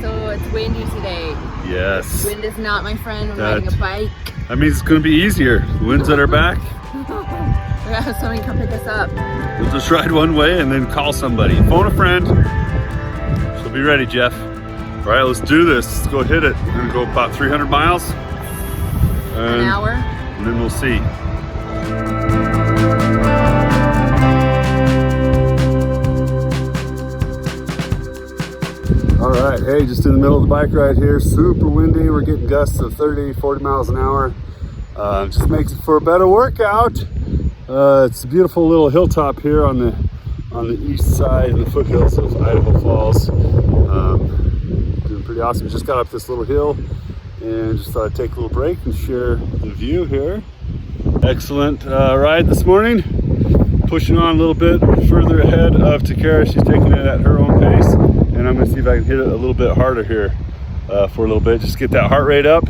So it's windy today. Yes. Wind is not my friend when riding a bike. That means it's going to be easier. The wind's at our back. We gotta have somebody come pick us up. We'll just ride one way and then call somebody. Phone a friend. She'll be ready, Jeff. All right, let's do this. Let's go hit it. We're going to go about 300 miles. An hour. And then we'll see. All right, hey, just in the middle of the bike ride here. Super windy. We're getting gusts of 30, 40 miles an hour. Just makes it for a better workout. It's a beautiful little hilltop here on the east side in the foothills of Idaho Falls. Doing pretty awesome. Just got up this little hill and just thought I'd take a little break and share the view here. Excellent ride this morning. Pushing on a little bit further ahead of Takara. She's taking it at her own pace, and I'm going to see if I can hit it a little bit harder here for a little bit, just get that heart rate up.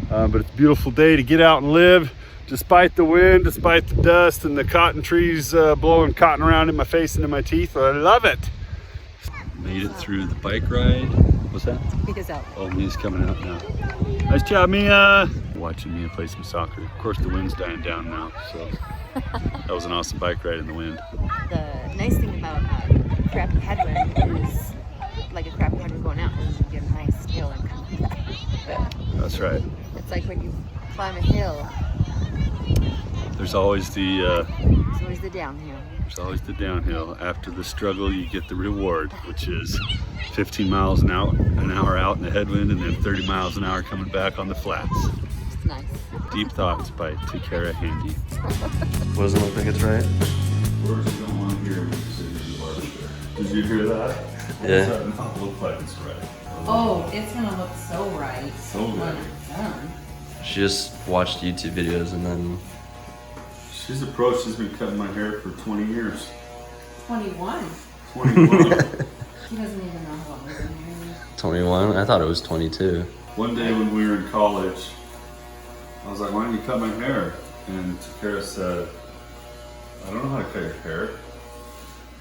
But it's a beautiful day to get out and live, despite the wind, despite the dust and the cotton trees blowing cotton around in my face and in my teeth. I love it. Made it through the bike ride. What's that? Mia's out. Oh, Mia's coming out now. Nice job, Mia. Watching Mia play some soccer. Of course, the wind's dying down now, so that was an awesome bike ride in the wind. The nice thing about crappy headwind is, like a crappy headwind going out, is you get a nice hill and come back. That's right. It's like when you climb a hill. There's always the There's always the downhill. There's always the downhill. After the struggle, you get the reward, which is 15 miles an hour out in the headwind, and then 30 miles an hour coming back on the flats. It's nice. Deep Thoughts by Takara Handy. What doesn't look like it's right? Words you don't want to hear when you sit in the barber chair. Did you hear that? Yeah. Does that not look like it's right? Oh, it's gonna look so right. So when right. it's done. She just watched YouTube videos and then... She's been cutting my hair for 20 years. 21. 21. He doesn't even know how long we've been here. 21? I thought it was 22. One day when we were in college, I was like, why don't you cut my hair? And Takara said, I don't know how to cut your hair.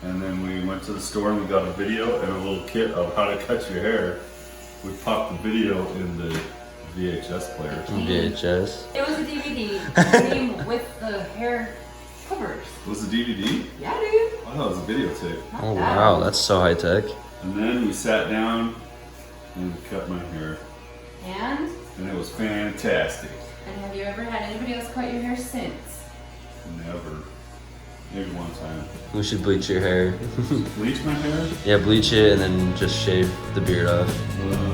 And then we went to the store and we got a video and a little kit of how to cut your hair. We popped the video in the VHS player. VHS? It was a DVD. It came with the hair covers. Was it DVD? Yeah, dude. I thought it was a videotape. Oh wow, that's so high tech. And then we sat down and cut my hair. And And it was fantastic. have you ever had anybody else cut your hair since? Never. Maybe one time. We should bleach your hair. Bleach my hair? Yeah, bleach it and then just shave the beard off.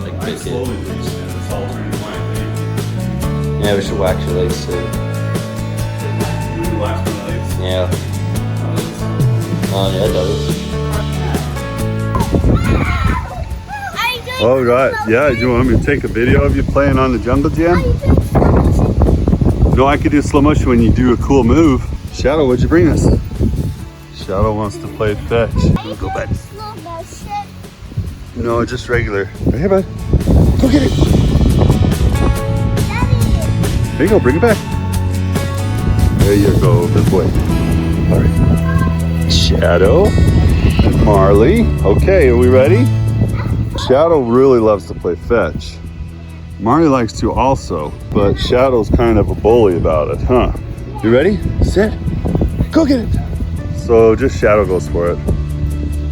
Like I pick slowly it. bleached it. It's all turning white. Yeah, we should wax your legs too. You wax my legs? Yeah. Oh yeah, it does. Oh, right. Yeah, you want me to take a video of you playing on the jungle gym? No, I could do slow motion when you do a cool move. Shadow, what'd you bring us? Shadow wants to play fetch. We'll go back. No, just regular. Right here, bud. Go get it. There you go, bring it back. There you go, good boy. All right. Shadow and Marley. Okay, are we ready? Shadow really loves to play fetch. Marley likes to also, but Shadow's kind of a bully about it, huh? You ready? Sit. Go get it. So just Shadow goes for it.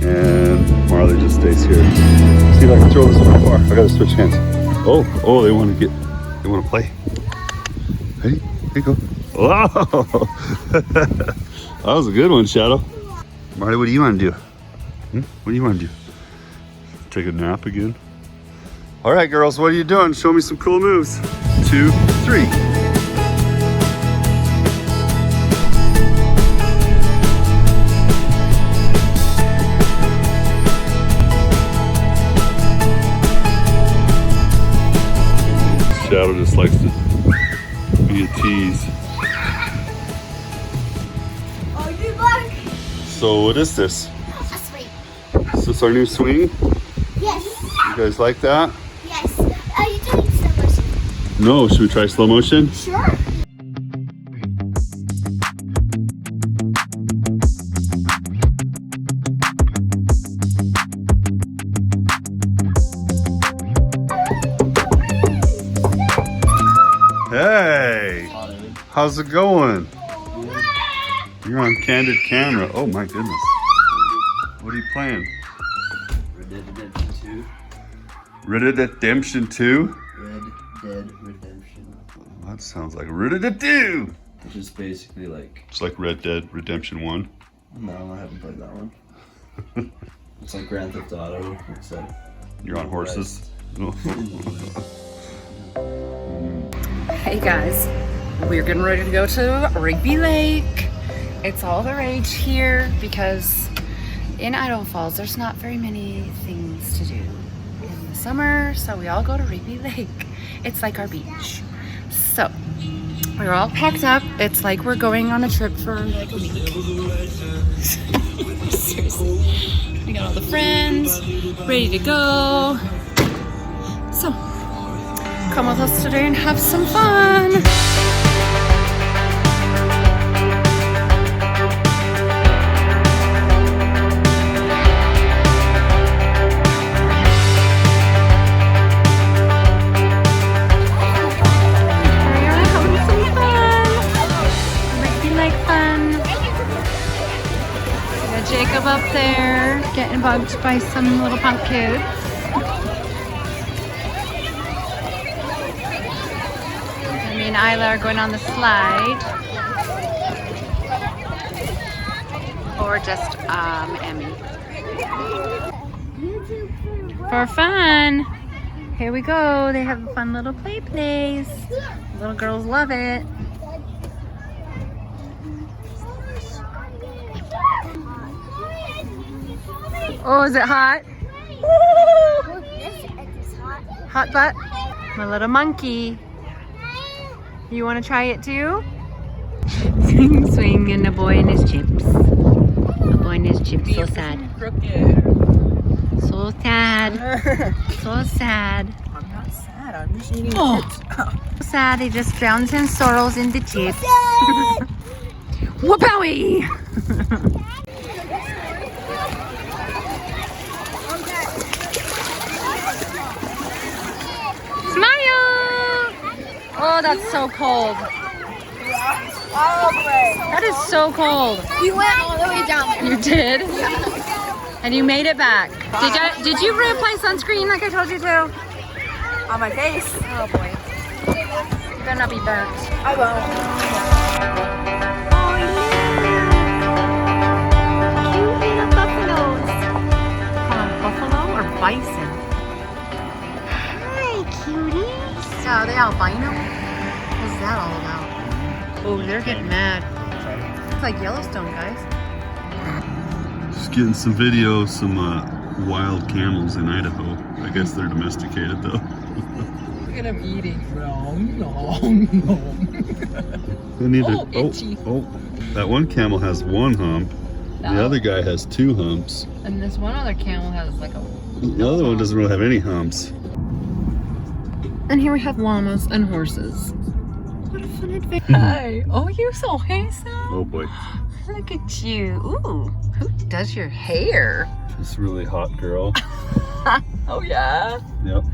And Marley just stays here. See if I can throw this one far. I gotta switch hands. Oh, they want to play. Ready? Here you go. Wow. That was a good one, Shadow. Marley, what do you want to do? What do you want to do? Take a nap again? All right, girls, what are you doing? Show me some cool moves. 2, 3. Shadow just likes to be a tease. Oh, you like? So what is this? A swing. Is this our new swing? Yes. You guys like that? Yes. Are you doing slow motion? No, should we try slow motion? Sure. Hey, how's it going? You're on candid camera. Oh my goodness. What are you playing? Red Dead Redemption 2. Red Dead Redemption 2? Red Dead Redemption. That sounds like Red Dead 2. Which is basically like... It's like Red Dead Redemption 1. No, I haven't played that one. It's like Grand Theft Auto, except... You're on horses. Hey guys, we're getting ready to go to Rigby Lake. It's all the rage here because in Idaho Falls there's not very many things to do in the summer, so we all go to Rigby Lake. It's like our beach. So we're all packed up. It's like we're going on a trip for like a week. Seriously. We got all the friends ready to go. So come with us today and have some fun. Jacob up there getting bugged by some little punk kids. Me and Isla are going on the slide. Or just Emmy. For fun. Here we go. They have a fun little play place. Little girls love it. Oh, is it hot? Hot butt? My little monkey. You want to try it too? Swing, swing, and the boy and his chips. The boy and his chips. So sad. So sad. So sad. I'm not sad. I'm just eating chips. So sad. He just drowns in sorrows in the chips. Whoop-owie! Oh, that's so cold. all the way. That is so cold. We went all the way down there. You did? And you made it back. Did you reapply sunscreen like I told you to? On my face. Oh boy. You're gonna be burnt. I won't. Cute little buffaloes. Buffalo or bison? Hi, cuties. Are they albino? What's that all about? Oh, they're getting mad. It's like Yellowstone, guys. Just getting some video, some wild camels in Idaho. I guess they're domesticated though. Look at him eating. They need Oh, itchy. That one camel has one hump. The other guy has two humps. And this one other camel has like a... The other one doesn't really have any humps. And here we have llamas and horses. What a fun adventure. Hi. Oh, you're so handsome. Oh boy. Look at you. Ooh, who does your hair? This really hot girl. Oh, yeah? Yep.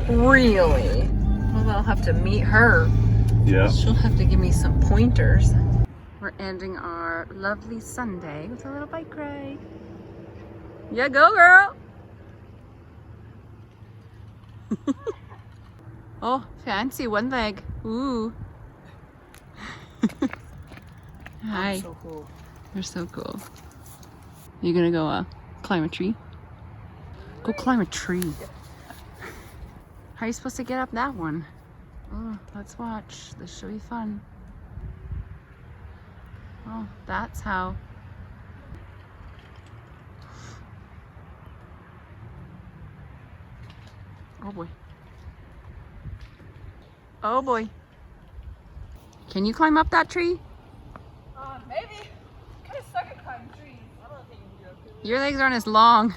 Really? Well, I'll have to meet her. Yeah. She'll have to give me some pointers. We're ending our lovely Sunday with a little bike ride. Yeah, go girl. Oh, fancy one leg. Ooh. Hi. So cool. You're so cool. You gonna go climb a tree? Go climb a tree. How are you supposed to get up that one? Oh, let's watch. This should be fun. Oh, that's how. Oh boy. Oh boy. Can you climb up that tree? Maybe. I'm kind of stuck at climbing trees. I don't think you can do it. Your legs aren't as long.